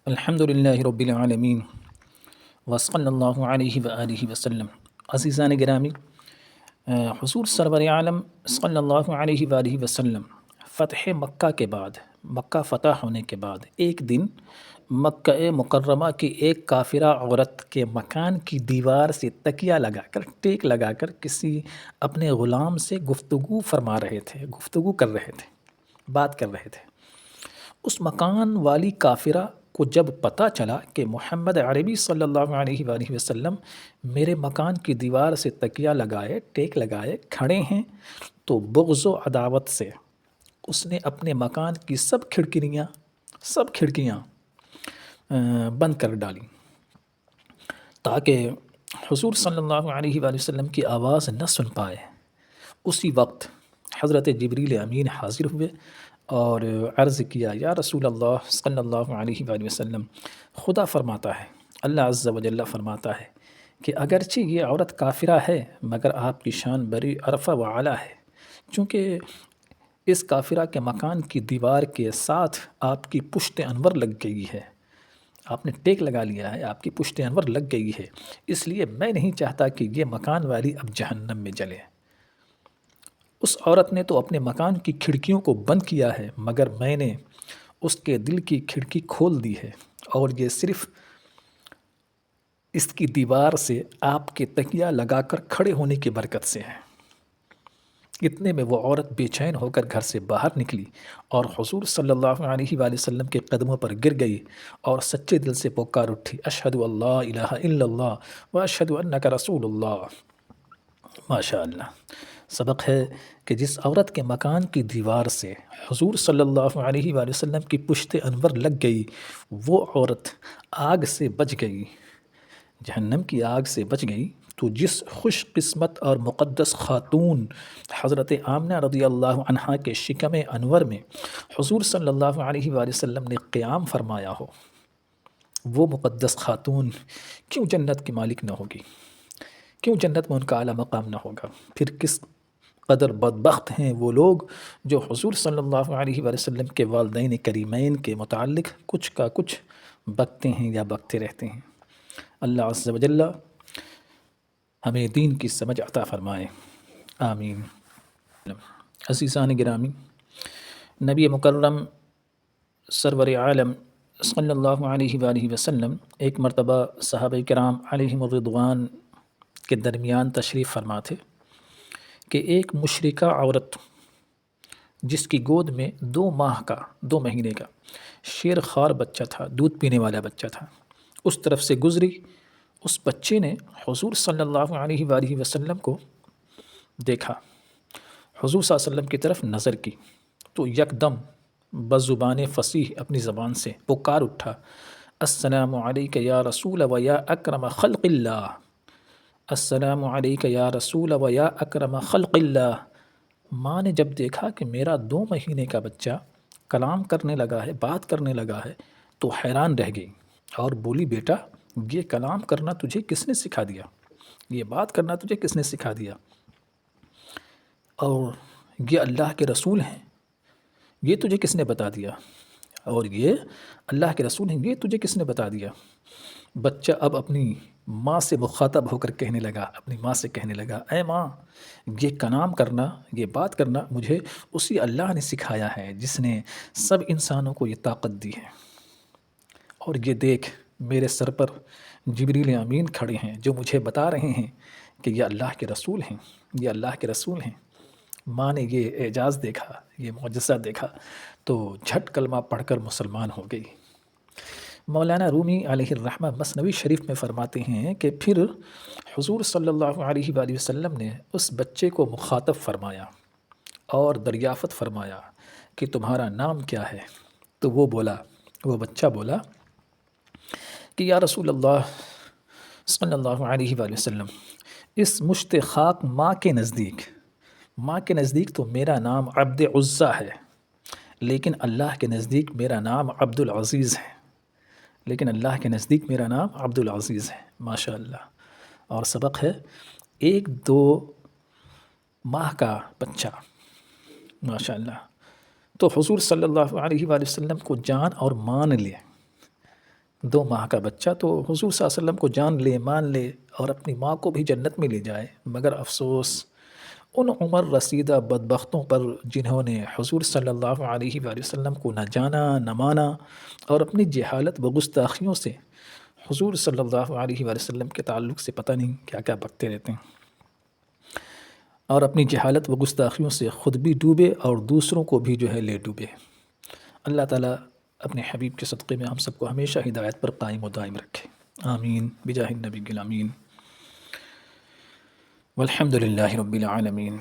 الحمد للہ رب العالمین وصلی اللہ علیہ وآلہ وسلم۔ عزیزان گرامی، حضور سرور عالم صلی اللہ علیہ وآلہ وسلم فتح مکہ کے بعد، مکہ فتح ہونے کے بعد ایک دن مکہ مکرمہ کی ایک کافرہ عورت کے مکان کی دیوار سے تکیہ لگا کر، ٹیک لگا کر کسی اپنے غلام سے گفتگو فرما رہے تھے، گفتگو کر رہے تھے، بات کر رہے تھے۔ اس مکان والی کافرہ کو جب پتہ چلا کہ محمد عربی صلی اللہ علیہ وآلہ وسلم میرے مکان کی دیوار سے تکیہ لگائے، ٹیک لگائے کھڑے ہیں، تو بغض و عداوت سے اس نے اپنے مکان کی سب کھڑکیاں بند کر ڈالیں تاکہ حضور صلی اللہ علیہ وآلہ وسلم کی آواز نہ سن پائے۔ اسی وقت حضرت جبریل امین حاضر ہوئے اور عرض کیا، یا رسول اللہ صلی اللہ علیہ وآلہ وسلم، خدا فرماتا ہے، اللہ عز و جل فرماتا ہے کہ اگرچہ یہ عورت کافرہ ہے مگر آپ کی شان بری عرفہ و اعلیٰ ہے، چونکہ اس کافرہ کے مکان کی دیوار کے ساتھ آپ کی پشت انور لگ گئی ہے، آپ نے ٹیک لگا لیا ہے، آپ کی پشت انور لگ گئی ہے، اس لیے میں نہیں چاہتا کہ یہ مکان والی اب جہنم میں جلے۔ اس عورت نے تو اپنے مکان کی کھڑکیوں کو بند کیا ہے، مگر میں نے اس کے دل کی کھڑکی کھول دی ہے، اور یہ صرف اس کی دیوار سے آپ کے تکیہ لگا کر کھڑے ہونے کی برکت سے ہے۔ اتنے میں وہ عورت بے چین ہو کر گھر سے باہر نکلی اور حضور صلی اللہ علیہ وآلہ وسلم کے قدموں پر گر گئی اور سچے دل سے پکار اٹھی، اشہد اللہ الہ الا اللہ و اشہد انک رسول اللہ۔ ماشاء اللہ، سبق ہے کہ جس عورت کے مکان کی دیوار سے حضور صلی اللہ علیہ وآلہ وسلم کی پشت انور لگ گئی، وہ عورت آگ سے بچ گئی، جہنم کی آگ سے بچ گئی، تو جس خوش قسمت اور مقدس خاتون حضرت آمنہ رضی اللہ عنہا کے شکم انور میں حضور صلی اللہ علیہ وآلہ وسلم نے قیام فرمایا ہو، وہ مقدس خاتون کیوں جنت کی مالک نہ ہوگی؟ کیوں جنت میں ان کا اعلیٰ مقام نہ ہوگا؟ پھر کس قدر بدبخت ہیں وہ لوگ جو حضور صلی اللہ علیہ وآلہ وسلم کے والدین کریمین کے متعلق کچھ کا کچھ بکتے ہیں یا بکتے رہتے ہیں۔ اللہ عز و جل ہمیں دین کی سمجھ عطا فرمائے، آمین۔ عزیزان گرامی، نبی مکرم سرور عالم صلی اللہ علیہ وآلہ وسلم ایک مرتبہ صحابہ کرام علیہم الرضوان کے درمیان تشریف فرما تھے کہ ایک مشرکہ عورت جس کی گود میں 2 مہینے کا شیر خوار بچہ تھا، دودھ پینے والا بچہ تھا، اس طرف سے گزری۔ اس بچے نے حضور صلی اللہ علیہ وآلہ وسلم کو دیکھا، حضور صلی اللہ علیہ وسلم کی طرف نظر کی تو یکدم بزبان فصیح اپنی زبان سے پکار اٹھا، السلام علیک یا رسول و یا اکرم خلق اللہ، السلام علیک یا رسول و یا اکرم خلق اللہ۔ ماں نے جب دیکھا کہ میرا 2 مہینے کا بچہ کلام کرنے لگا ہے، بات کرنے لگا ہے، تو حیران رہ گئی اور بولی، بیٹا یہ کلام کرنا تجھے کس نے سکھا دیا؟ یہ بات کرنا تجھے کس نے سکھا دیا؟ اور یہ اللہ کے رسول ہیں، یہ تجھے کس نے بتا دیا؟ اور یہ اللہ کے رسول ہیں، یہ تجھے کس نے بتا دیا؟ بچہ اب اپنی ماں سے مخاطب ہو کر کہنے لگا، اپنی ماں سے کہنے لگا، اے ماں، یہ کلام کرنا، یہ بات کرنا مجھے اسی اللہ نے سکھایا ہے جس نے سب انسانوں کو یہ طاقت دی ہے، اور یہ دیکھ میرے سر پر جبریل امین کھڑے ہیں جو مجھے بتا رہے ہیں کہ یہ اللہ کے رسول ہیں، یہ اللہ کے رسول ہیں۔ ماں نے یہ اعجاز دیکھا، یہ معجزہ دیکھا تو جھٹ کلمہ پڑھ کر مسلمان ہو گئی۔ مولانا رومی علیہ الرحمہ مثنوی شریف میں فرماتے ہیں کہ پھر حضور صلی اللہ علیہ وآلہ وسلم نے اس بچے کو مخاطب فرمایا اور دریافت فرمایا کہ تمہارا نام کیا ہے؟ تو وہ بچہ بولا کہ یا رسول اللہ صلی اللہ علیہ وآلہ وسلم، اس مشت خاک ماں کے نزدیک تو میرا نام عبد عزہ ہے، لیکن اللہ کے نزدیک میرا نام عبد العزیز ہے، لیکن اللہ کے نزدیک میرا نام عبد العزیز ہے۔ ماشاء اللہ۔ اور سبق ہے 1-2 ماہ کا بچہ، ماشاء اللہ، تو حضور صلی اللہ علیہ وآلہ وسلم کو جان اور مان لے، 2 ماہ کا بچہ تو حضور صلی اللہ علیہ وسلم کو جان لے مان لے اور اپنی ماں کو بھی جنت میں لے جائے، مگر افسوس ان عمر رسیدہ بدبختوں پر جنہوں نے حضور صلی اللہ علیہ وآلہ وسلم کو نہ جانا نہ مانا اور اپنی جہالت و گستاخیوں سے حضور صلی اللہ علیہ وآلہ وسلم کے تعلق سے پتہ نہیں کیا کیا بکتے رہتے ہیں، اور اپنی جہالت و گستاخیوں سے خود بھی ڈوبے اور دوسروں کو بھی جو ہے لے ڈوبے۔ اللہ تعالیٰ اپنے حبیب کے صدقے میں ہم سب کو ہمیشہ ہدایت پر قائم و دائم رکھے، آمین بجاہ النبی الامین، والحمد للہ رب العالمین۔